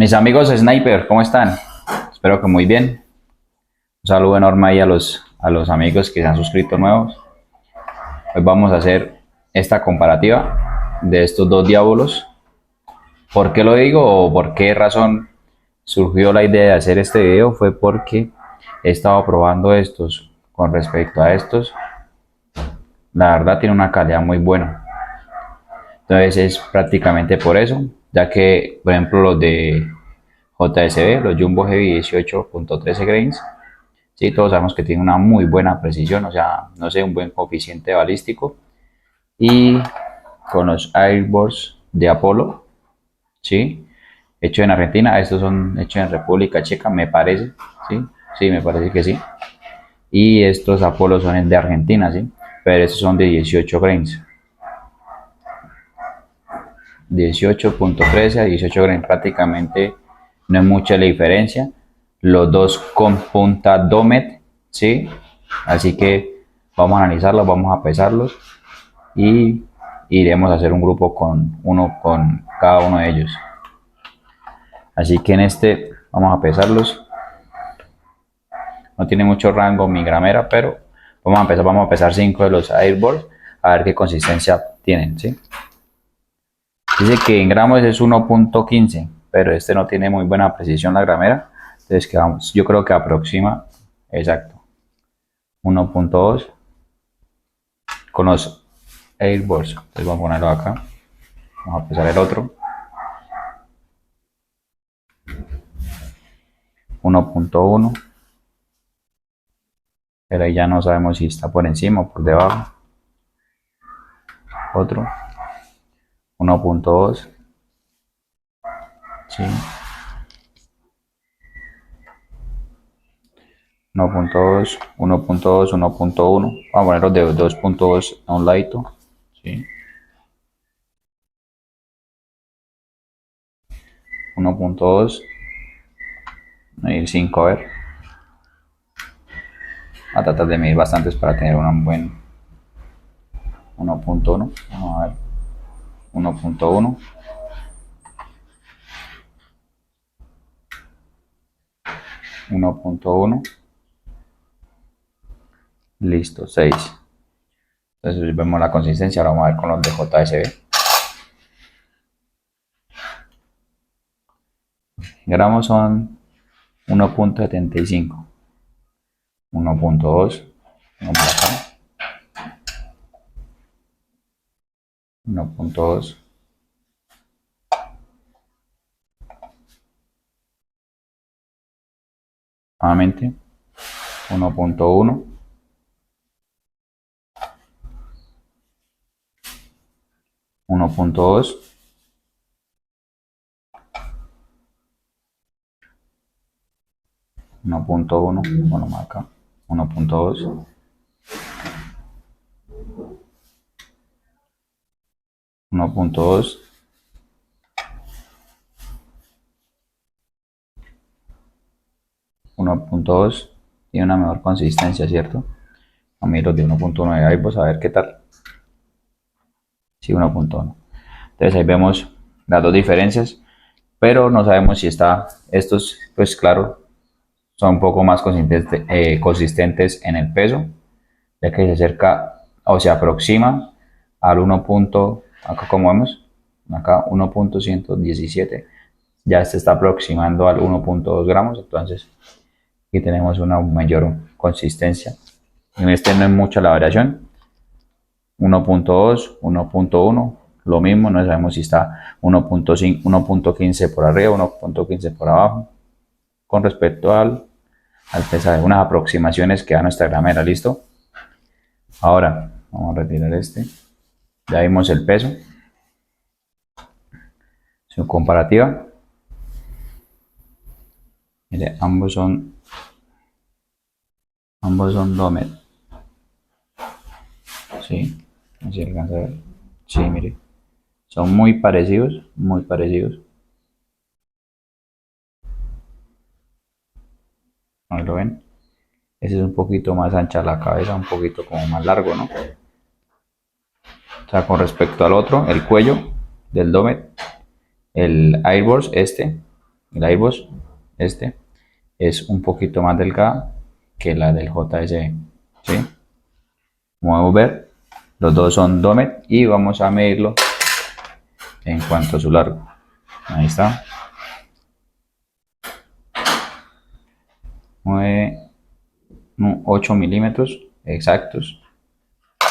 Mis amigos Sniper, ¿cómo están? Espero que muy bien. Un saludo enorme ahí a los amigos que se han suscrito nuevos. Hoy vamos a hacer esta comparativa de estos dos diabolos. ¿Por qué lo digo o por qué razón surgió la idea de hacer este video? Fue porque he estado probando estos con respecto a estos. La verdad tiene una calidad muy buena. Entonces es prácticamente por eso, ya que por ejemplo los de JSB, los Jumbo Heavy 18.13 grains, sí, todos sabemos que tiene una muy buena precisión, o sea, no sé, un buen coeficiente balístico. Y con los Airborne de Apolo, sí, hechos en Argentina, estos son hechos en República Checa, me parece, sí, sí, me parece que sí. Y estos Apolo son de Argentina, sí, pero estos son de 18 grains. 18.13 a 18 grains, prácticamente no es mucha la diferencia. Los dos con punta Domet, ¿sí? Así que vamos a analizarlos, vamos a pesarlos y iremos a hacer un grupo con uno con cada uno de ellos. Así que en este vamos a pesarlos. No tiene mucho rango mi gramera, pero vamos a pesar 5 de los Airballs a ver qué consistencia tienen, ¿sí? Dice que en gramos es 1.15, pero este no tiene muy buena precisión la gramera. Entonces yo creo que aproxima, exacto, 1.2 con los Airballs. Entonces vamos a ponerlo acá. Vamos a pesar el otro. 1.1. Pero ahí ya no sabemos si está por encima o por debajo. Otro. 1.2. Sí. 1.2, 1.2, 1.1. Vamos a ponerlos de 2.2 a un ladito. Sí. 1.2. Y 5, a ver. A tratar de medir bastantes para tener un buen 1.1. Vamos a ver. 1.1. 1.1. Listo, 6. Entonces vemos la consistencia. Ahora vamos a ver con los de JSB. Gramos son 1.75. 1.2. Vamos por acá. 1.2. Nuevamente. 1.1. 1.2. 1.1. Bueno, más acá. 1.2. 1.2. 1.2. Tiene una mejor consistencia, ¿cierto? A mí los de 1.1 de iVoox, a ver qué tal. Sí, 1.1. Entonces ahí vemos las dos diferencias, pero no sabemos si está, estos, pues claro, son un poco más consistentes en el peso, ya que se acerca o se aproxima al 1. Acá como vemos, acá 1.117, ya se está aproximando al 1.2 gramos, entonces aquí tenemos una mayor consistencia. En este no es mucha la variación, 1.2, 1.1, lo mismo, no sabemos si está 1.5, 1.15 por arriba, 1.15 por abajo, con respecto al pesaje, unas aproximaciones que da nuestra gramera, ¿listo? Ahora, vamos a retirar este, ya vimos el peso, su comparativa, mire, ambos son Domet, ¿sí? Así alcanza a ver, sí, mire, son muy parecidos, muy parecidos. ¿No lo ven? Ese es un poquito más ancha la cabeza, un poquito como más largo, ¿no? O sea, con respecto al otro, el cuello del Domet, el Airborne, el Airbus, este, es un poquito más delgada que la del JSB, ¿sí? Como podemos ver, los dos son Domet y vamos a medirlo en cuanto a su largo. Ahí está. 9, 8 milímetros exactos.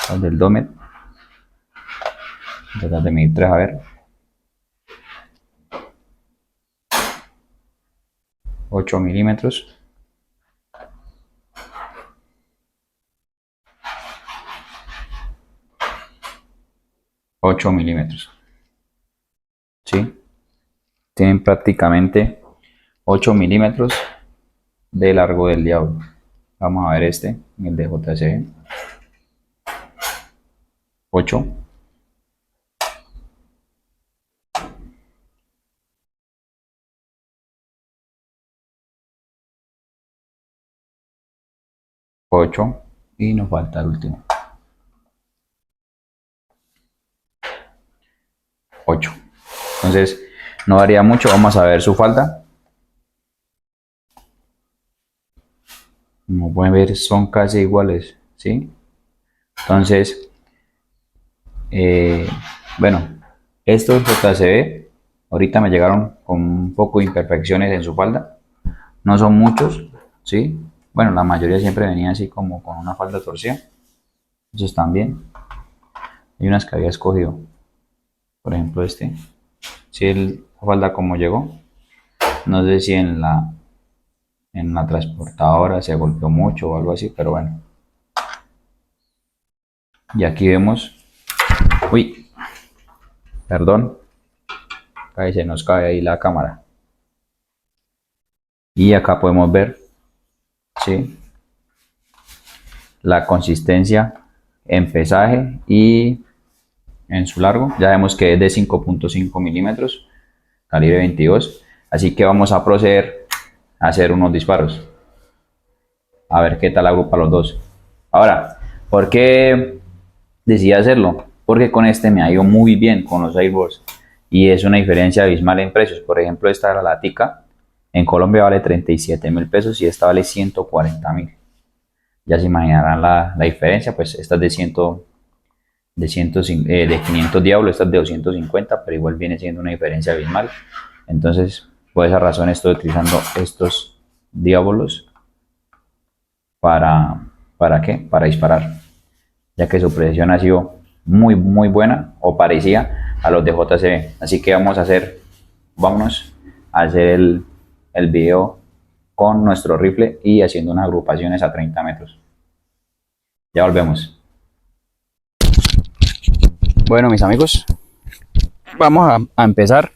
Los del Domet. Tratar de medir 3 a ver. 8 milímetros. 8 milímetros. ¿Sí? Tienen prácticamente 8 milímetros de largo del diablo. Vamos a ver este, el de JC. 8. 8. Y nos falta el último. 8. Entonces, no varía mucho. Vamos a ver su falda. Como pueden ver, son casi iguales, ¿sí? Entonces, eh, bueno, estos JCB ahorita me llegaron con un poco de imperfecciones en su falda. No son muchos, ¿sí? Bueno, la mayoría siempre venía así como con una falda torcida. Esos están bien. Hay unas que había escogido. Por ejemplo, este. Si el la falda como llegó. No sé si en la transportadora se golpeó mucho o algo así, pero bueno. Y aquí vemos. Uy, perdón. Ahí se nos cae ahí la cámara. Y acá podemos ver, ¿sí? La consistencia en pesaje y en su largo. Ya vemos que es de 5.5 milímetros, calibre 22. Así que vamos a proceder a hacer unos disparos. A ver qué tal agrupa los dos. Ahora, ¿por qué decidí hacerlo? Porque con este me ha ido muy bien con los Airballs. Y es una diferencia abismal en precios. Por ejemplo, esta la latica en Colombia vale 37.000 pesos y esta vale 140.000. Ya se imaginarán la diferencia, pues esta es de 500 diablos, esta es de 250, pero igual viene siendo una diferencia abismal. Entonces, por esa razón estoy utilizando estos diablos ¿para qué? Para disparar, ya que su precisión ha sido muy, muy buena o parecía a los de JCB. Así que vámonos a hacer el video con nuestro rifle y haciendo unas agrupaciones a 30 metros. Ya volvemos. Bueno, mis amigos, vamos a empezar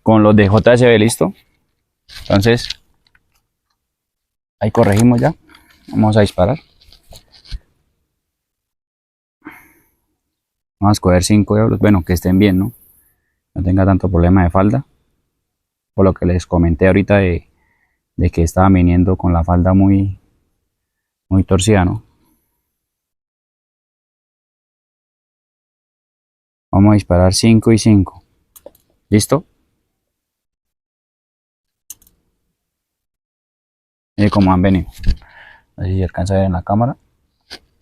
con los de JSB, listo. Entonces, ahí corregimos ya. Vamos a disparar. Vamos a escoger 5 euros. Bueno, que estén bien, ¿no? No tenga tanto problema de falda. Por lo que les comenté ahorita de que estaba viniendo con la falda muy, muy torcida, ¿no? Vamos a disparar 5 y 5. ¿Listo? Y como han venido. No sé si alcanza a ver en la cámara.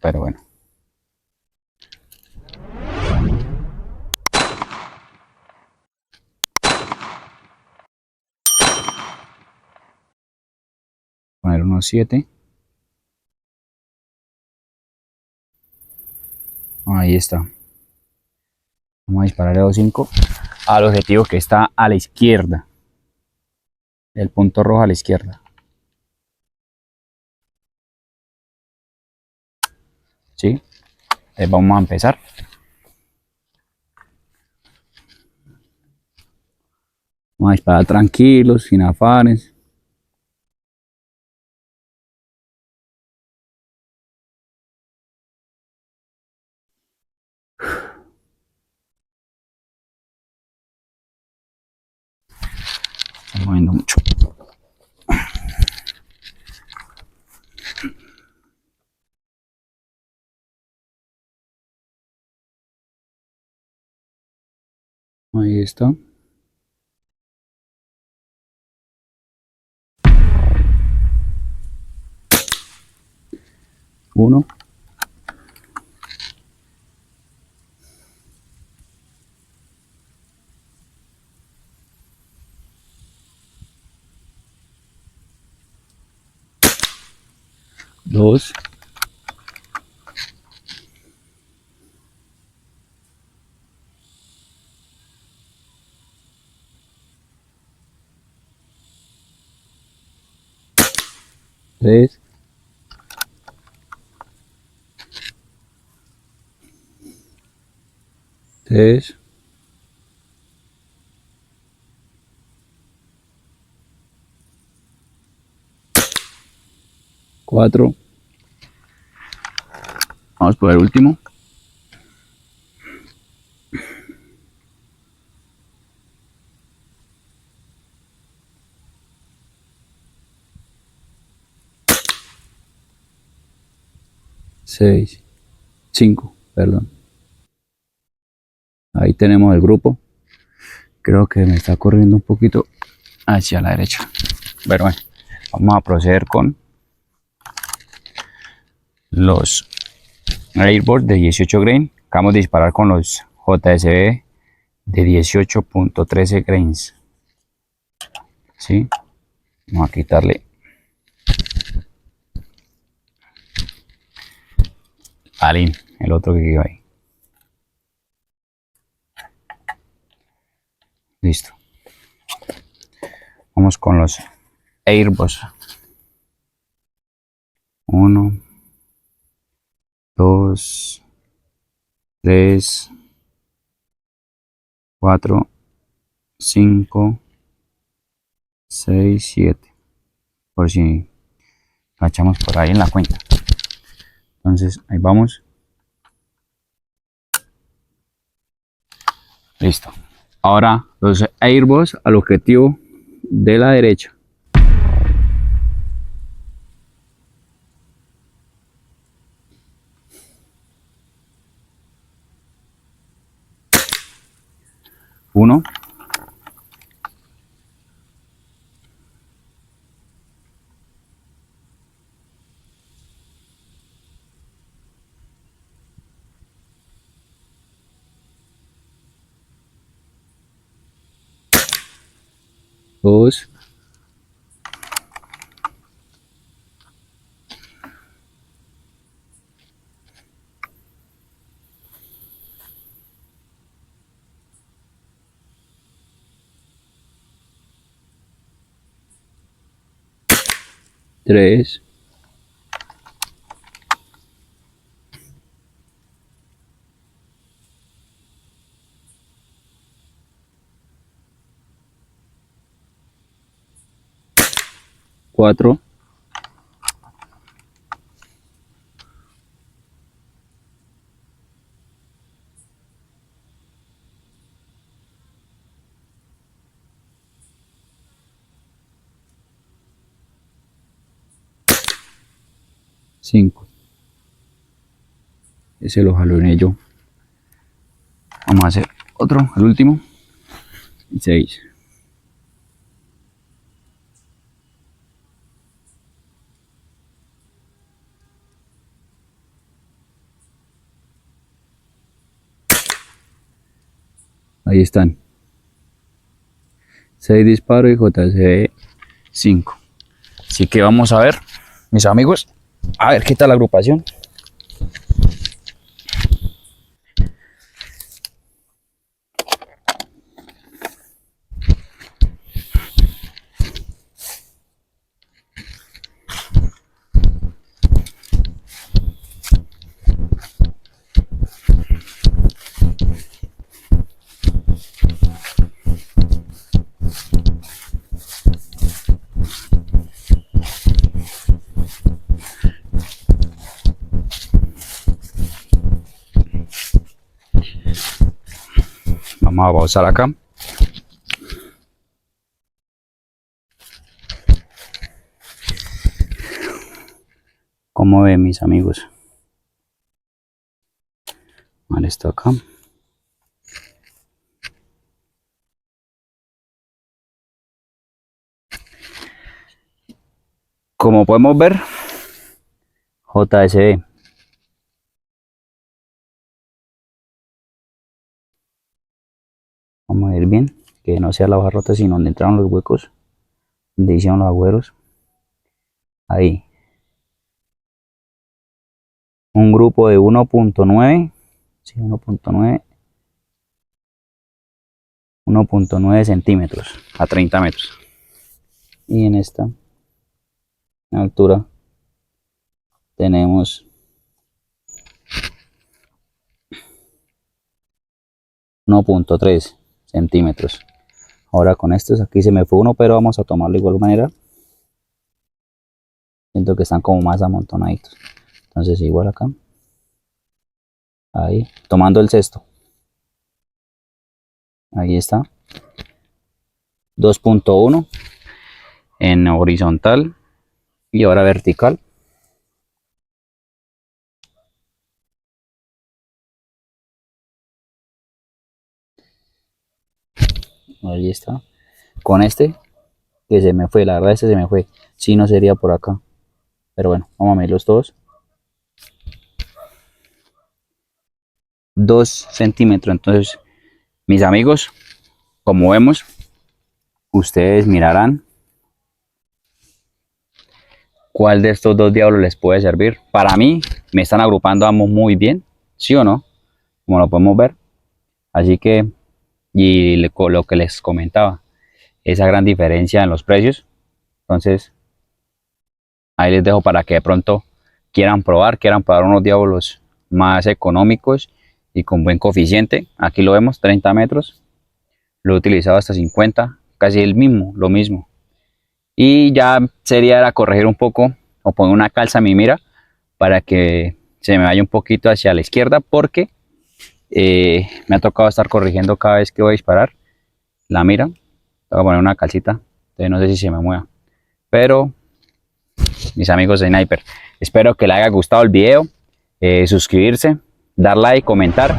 Pero bueno. Poner unos 7. Ahí está. Vamos a disparar a 5 al objetivo que está a la izquierda. El punto rojo a la izquierda. ¿Sí? Vamos a empezar. Vamos a disparar tranquilos, sin afanes. Estoy moviendo mucho. Ahí está. 1, 2, 3, 3, 4. Vamos por el último. 6, 5, perdón. Ahí tenemos el grupo. Creo que me está corriendo un poquito hacia la derecha. Pero bueno, vamos a proceder con los Airborne de 18 grain. Acabamos de disparar con los JSB de 18.13 grains. ¿Sí? Vamos a quitarle Alin, el otro que quedó ahí. Listo. Vamos con los Airbus. 1, 2, 3, 4, 5, 6, 7. Por si lo echamos por ahí en la cuenta. Entonces, ahí vamos. Listo. Ahora los Airbus al objetivo de la derecha. 1, 2, 3, 4, 5. Ese lo jaloné yo. Vamos a hacer otro, el último. 6. Ahí están. 6 disparos y JCB 5. Así que vamos a ver, mis amigos, a ver qué tal la agrupación. Vamos a pausar acá. ¿Cómo ven, mis amigos? Vale, esto acá. Como podemos ver, JSB. Vamos a ir bien, que no sea la hoja rota, sino donde entraron los huecos, donde hicieron los agujeros. Ahí. Un grupo de 1.9, sí, 1.9 centímetros a 30 metros. Y en esta altura tenemos 1.3 centímetros. Ahora con estos aquí se me fue uno, pero vamos a tomarlo de igual manera. Siento que están como más amontonaditos. Entonces igual acá. Ahí, tomando el cesto. Ahí está. 2.1 en horizontal y ahora vertical. Ahí está. Con este que se me fue, la verdad este se me fue. Si no sería por acá. Pero bueno, vamos a medirlos todos. 2 centímetros. Entonces, mis amigos, como vemos, ustedes mirarán cuál de estos dos diablos les puede servir. Para mí, me están agrupando ambos muy bien, ¿sí o no? Como lo podemos ver. Así que, y lo que les comentaba, esa gran diferencia en los precios. Entonces, ahí les dejo para que de pronto quieran probar unos diablos más económicos y con buen coeficiente. Aquí lo vemos, 30 metros. Lo he utilizado hasta 50, casi lo mismo. Y ya sería corregir un poco o poner una calza a mi mira para que se me vaya un poquito hacia la izquierda, porque me ha tocado estar corrigiendo cada vez que voy a disparar la mira. Voy a poner una calcita, entonces no sé si se me mueva. Pero, mis amigos de Sniper, espero que les haya gustado el video. Suscribirse, dar like, comentar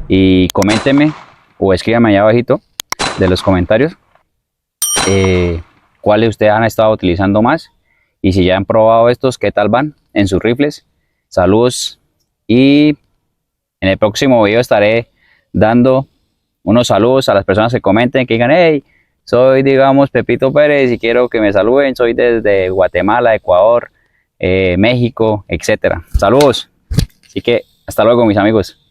y coméntenme o escríbanme allá abajito de los comentarios cuáles ustedes han estado utilizando más, y si ya han probado estos, qué tal van en sus rifles. Saludos, y en el próximo video estaré dando unos saludos a las personas que comenten, que digan: hey, soy, digamos, Pepito Pérez y quiero que me saluden, soy desde Guatemala, Ecuador, México, etcétera. Saludos. Así que hasta luego, mis amigos.